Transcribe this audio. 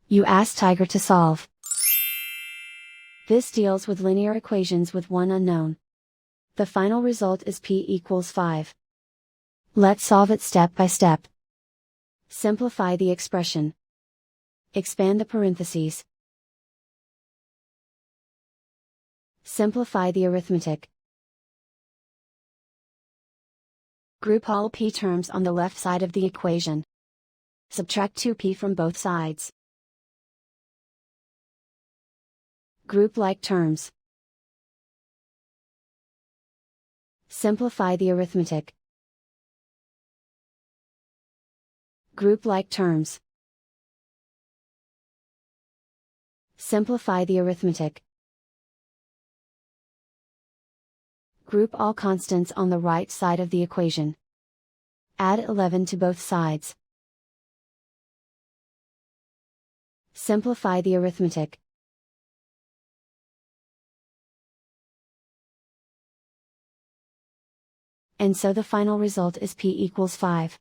You ask Tiger to solve. This deals with linear equations with one unknown. The final result is p equals 5. Let's solve it step by step. Simplify the expression. Expand the parentheses. Simplify the arithmetic. Group all p terms on the left side of the equation. Subtract 2p from both sides. Group like terms. Simplify the arithmetic. Group like terms. Simplify the arithmetic. Group all constants on the right side of the equation. Add 11 to both sides. Simplify the arithmetic. And so the final result is p equals 5.